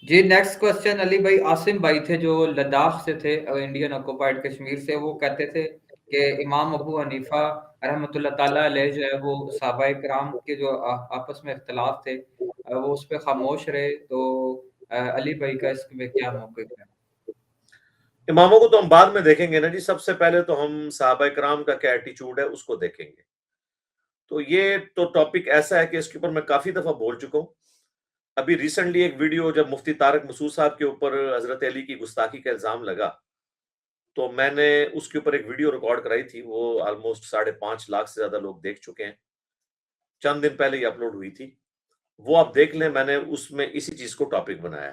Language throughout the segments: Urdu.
جی نیکسٹ کوشچن علی بھائی عاصم بھائی تھے جو لداخ سے تھے انڈین آکوپائڈ کشمیر سے، وہ کہتے تھے کہ امام ابو حنیفہ رحمۃ اللہ تعالیٰ علیہ جو ہے وہ صحابہ کرام کے جو آپس میں اختلاف تھے وہ اس پہ خاموش رہے، تو علی بھائی کا اس میں کیا موقف ہے؟ اماموں کو تو ہم بعد میں دیکھیں گے نا جی، سب سے پہلے تو ہم صحابہ کرام کا کیا ایٹیچیوڈ ہے اس کو دیکھیں گے. تو یہ تو ٹاپک ایسا ہے کہ اس کے اوپر میں کافی دفعہ بول چکا ہوں. ابھی ریسنٹلی ایک ویڈیو جب مفتی طارق مسعود صاحب کے اوپر حضرت علی کی گستاخی کا الزام لگا تو میں نے اس کے اوپر ایک ویڈیو ریکارڈ کرائی تھی، وہ آلموسٹ 5.5 لاکھ سے زیادہ لوگ دیکھ چکے ہیں. چند دن پہلے یہ اپلوڈ ہوئی تھی، وہ آپ دیکھ لیں. میں نے اس میں اسی چیز کو ٹاپک بنایا.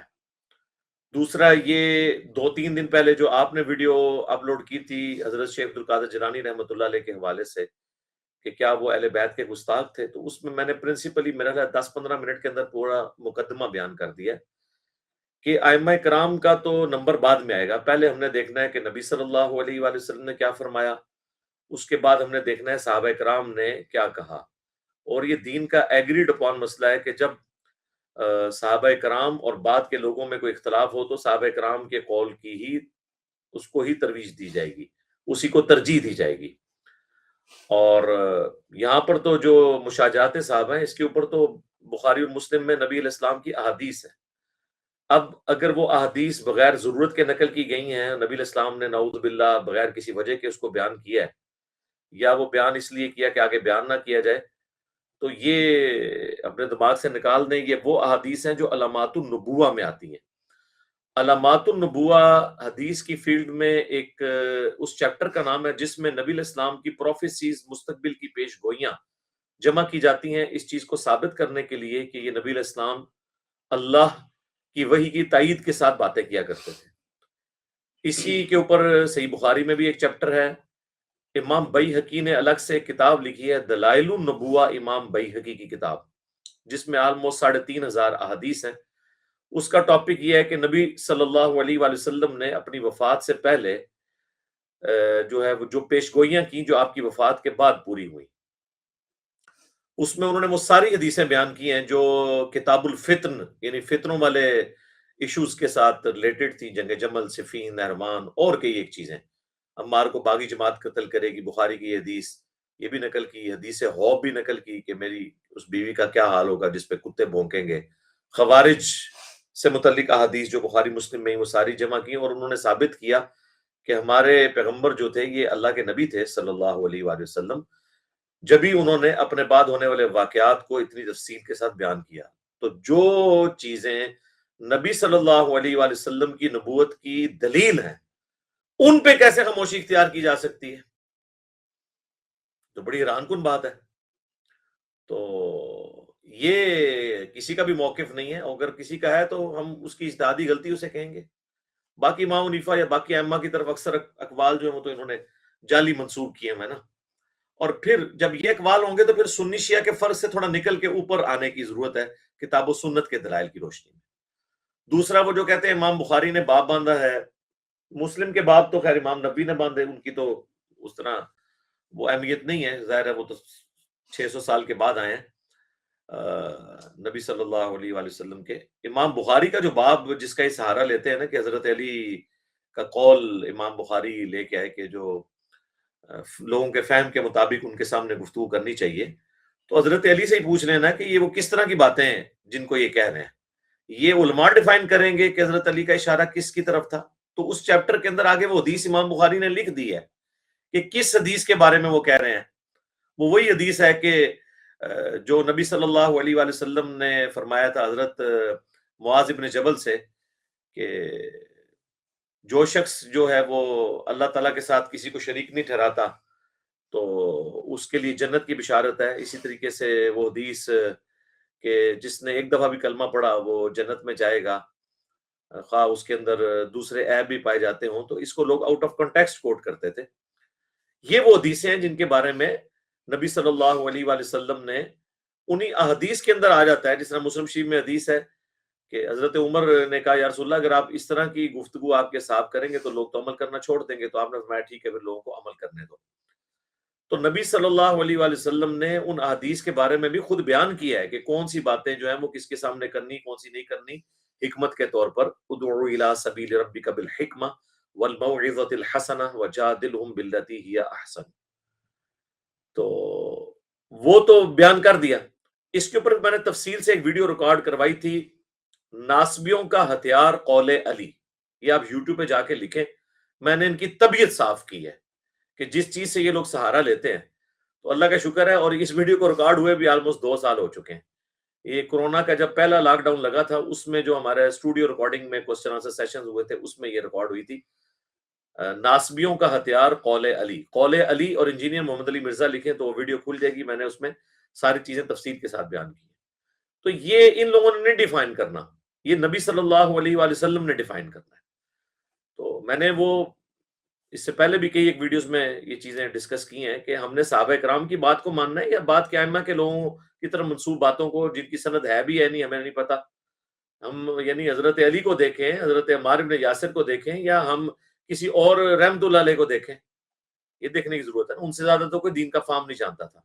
دوسرا یہ 2-3 دن پہلے جو آپ نے ویڈیو اپلوڈ کی تھی حضرت شیخ عبدالقادر جیلانی رحمۃ اللہ علیہ کے حوالے سے کہ کیا وہ اہل بیت کے گستاخ تھے، تو اس میں نے پرنسپلی میرا خیال 10-15 منٹ کے اندر پورا مقدمہ بیان کر دیا کہ ائمہ کرام کا تو نمبر بعد میں آئے گا. پہلے ہم نے دیکھنا ہے کہ نبی صلی اللہ علیہ وآلہ وسلم نے کیا فرمایا، اس کے بعد ہم نے دیکھنا ہے صحابہ کرام نے کیا کہا. اور یہ دین کا ایگریڈ اپون مسئلہ ہے کہ جب صحابہ کرام اور بعد کے لوگوں میں کوئی اختلاف ہو تو صحابہ کرام کے قول کی ہی اس کو ہی ترویج دی جائے گی، اسی کو ترجیح دی جائے گی. اور یہاں پر تو جو مشاجات صحابہ ہیں اس کے اوپر تو بخاری اور مسلم میں نبی علیہ السلام کی احادیث ہے. اب اگر وہ احادیث بغیر ضرورت کے نقل کی گئی ہیں، نبی علیہ السلام نے نعوذ باللہ بغیر کسی وجہ کے اس کو بیان کیا ہے، یا وہ بیان اس لیے کیا کہ آگے بیان نہ کیا جائے، تو یہ اپنے دماغ سے نکال دیں. یہ وہ احادیث ہیں جو علامات النبوہ میں آتی ہیں. علامات النبوہ حدیث کی فیلڈ میں ایک اس چیپٹر کا نام ہے جس میں نبی علیہ السلام کی پروفیسیز، مستقبل کی پیش گوئیاں جمع کی جاتی ہیں اس چیز کو ثابت کرنے کے لیے کہ یہ نبی علیہ السلام اللہ کی وحی کی تائید کے ساتھ باتیں کیا کرتے تھے. اسی کے اوپر صحیح بخاری میں بھی ایک چیپٹر ہے. امام بیہقی نے الگ سے کتاب لکھی ہے دلائل النبوہ، امام بیہقی کی کتاب، جس میں آلموسٹ 3,500 احادیث ہیں. اس کا ٹاپک یہ ہے کہ نبی صلی اللہ علیہ وآلہ وسلم نے اپنی وفات سے پہلے جو ہے جو پیش گوئیاں کی جو آپ کی وفات کے بعد پوری ہوئی. اس میں انہوں نے وہ ساری حدیثیں بیان کی ہیں جو کتاب الفتن، یعنی فتنوں والے ایشوز کے ساتھ ریلیٹڈ تھی، جنگ جمل، صفین، نہروان اور کئی ایک چیزیں. عمار کو باغی جماعت قتل کرے گی، بخاری کی یہ حدیث یہ بھی نقل کی، حدیث خوف بھی نقل کی کہ میری اس بیوی کا کیا حال ہوگا جس پہ کتے بھونکیں گے. خوارج سے متعلق احادیث جو بخاری مسلم میں وہ ساری جمع کی، اور انہوں نے ثابت کیا کہ ہمارے پیغمبر جو تھے یہ اللہ کے نبی تھے صلی اللہ علیہ وآلہ وسلم، جبھی انہوں نے اپنے بعد ہونے والے واقعات کو اتنی تفصیل کے ساتھ بیان کیا. تو جو چیزیں نبی صلی اللہ علیہ وآلہ وسلم کی نبوت کی دلیل ہیں ان پہ کیسے خاموشی اختیار کی جا سکتی ہے؟ تو بڑی حیران کن بات ہے. تو یہ کسی کا بھی موقف نہیں ہے، اگر کسی کا ہے تو ہم اس کی اجتہادی غلطی اسے کہیں گے. باقی امام حنیفہ یا باقی ائمہ کی طرف اکثر اقوال جو ہیں وہ تو انہوں نے جعلی منسوب کیے ہیں نا. اور پھر جب یہ اقوال ہوں گے تو پھر سنی شیعہ کے فرض سے تھوڑا نکل کے اوپر آنے کی ضرورت ہے کتاب و سنت کے دلائل کی روشنی میں. دوسرا وہ جو کہتے ہیں امام بخاری نے باب باندھا ہے، مسلم کے باب تو خیر امام نبی نے باندھے، ان کی تو اس طرح وہ اہمیت نہیں ہے، ظاہر ہے وہ تو 600 سال کے بعد آئے ہیں نبی صلی اللہ علیہ وآلہ وسلم کے. امام بخاری کا جو باب جس کا یہ سہارا لیتے ہیں نا کہ حضرت علی کا قول امام بخاری لے کے آئے کہ جو لوگوں کے فہم کے مطابق ان کے سامنے گفتگو کرنی چاہیے، تو حضرت علی سے ہی پوچھ لینا کہ یہ وہ کس طرح کی باتیں ہیں جن کو یہ کہہ رہے ہیں. یہ علماء ڈیفائن کریں گے کہ حضرت علی کا اشارہ کس کی طرف تھا. تو اس چیپٹر کے اندر آگے وہ حدیث امام بخاری نے لکھ دی ہے کہ کس حدیث کے بارے میں وہ کہہ رہے ہیں. وہ وہی حدیث ہے کہ جو نبی صلی اللہ علیہ وآلہ وسلم نے فرمایا تھا حضرت معاذ ابن جبل سے کہ جو شخص جو ہے وہ اللہ تعالیٰ کے ساتھ کسی کو شریک نہیں ٹھہراتا تو اس کے لیے جنت کی بشارت ہے. اسی طریقے سے وہ حدیث کہ جس نے ایک دفعہ بھی کلمہ پڑھا وہ جنت میں جائے گا خواہ اس کے اندر دوسرے عیب بھی پائے جاتے ہوں. تو اس کو لوگ آؤٹ آف کنٹیکسٹ کوٹ کرتے تھے. یہ وہ حدیثیں ہیں جن کے بارے میں نبی صلی اللہ علیہ وآلہ وسلم نے انہی احادیث کے اندر آ جاتا ہے. جس طرح مسلم شریف میں حدیث ہے کہ حضرت عمر نے کہا یا رسول اللہ اگر آپ اس طرح کی گفتگو آپ کے ساتھ کریں گے تو لوگ تو عمل کرنا چھوڑ دیں گے. تو آپ نے فرمایا ٹھیک ہے پھر لوگوں کو عمل کرنے دو. تو نبی صلی اللہ علیہ وآلہ وسلم نے ان احادیث کے بارے میں بھی خود بیان کیا ہے کہ کون سی باتیں جو ہیں وہ کس کے سامنے کرنی، کون سی نہیں کرنی، حکمت کے طور پر ادعو الی سبیل ربک بالحکمہ والموعظۃ الحسنہ وجادلہم باللتی ہی احسن. تو وہ تو بیان کر دیا. اس کے اوپر میں نے تفصیل سے ایک ویڈیو ریکارڈ کروائی تھی، ناسبیوں کا ہتھیار قول علی. یہ آپ یوٹیوب پہ جا کے لکھیں. میں نے ان کی طبیعت صاف کی ہے کہ جس چیز سے یہ لوگ سہارا لیتے ہیں. تو اللہ کا شکر ہے، اور اس ویڈیو کو ریکارڈ ہوئے بھی آلموسٹ 2 سال ہو چکے ہیں. یہ کورونا کا جب پہلا لاک ڈاؤن لگا تھا، اس میں جو ہمارے اسٹوڈیو ریکارڈنگ میں کوسچن آنسر سیشنز ہوئے تھے، اس میں یہ ریکارڈ ہوئی تھی. ناسبیوں کا ہتھیار قول علی. قول علی اور انجینئر محمد علی مرزا لکھیں تو وہ ویڈیو کھل جائے گی. میں نے اس میں ساری چیزیں تفصیل کے ساتھ بیان کی. تو یہ ان لوگوں نے نہیں ڈیفائن کرنا، یہ نبی صلی اللہ علیہ وآلہ وسلم نے ڈیفائن کرنا ہے. تو میں نے وہ اس سے پہلے بھی کئی ایک ویڈیوز میں یہ چیزیں ڈسکس کی ہیں کہ ہم نے صحابہ کرام کی بات کو ماننا ہے یا بات کے ائمہ کے لوگوں کی طرف منسوب باتوں کو، جن کی سند ہے بھی ہے نہیں، ہمیں نہیں پتا. ہم یعنی حضرت علی کو دیکھیں، حضرت عمار بن یاسر کو دیکھیں، یا ہم کسی اور رحمت اللہ علیہ کو دیکھیں. یہ دیکھنے کی ضرورت ہے. ان سے زیادہ تو کوئی دین کا فام نہیں جانتا تھا.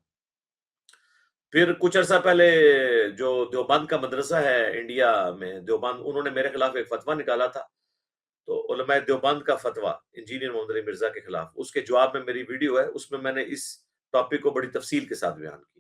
پھر کچھ عرصہ پہلے جو دیوبند کا مدرسہ ہے انڈیا میں، دیوبند، انہوں نے میرے خلاف ایک فتویٰ نکالا تھا. تو علماء دیوبند کا فتویٰ انجینئر محمد علی مرزا کے خلاف، اس کے جواب میں میری ویڈیو ہے، اس میں نے اس ٹاپک کو بڑی تفصیل کے ساتھ بیان کیا.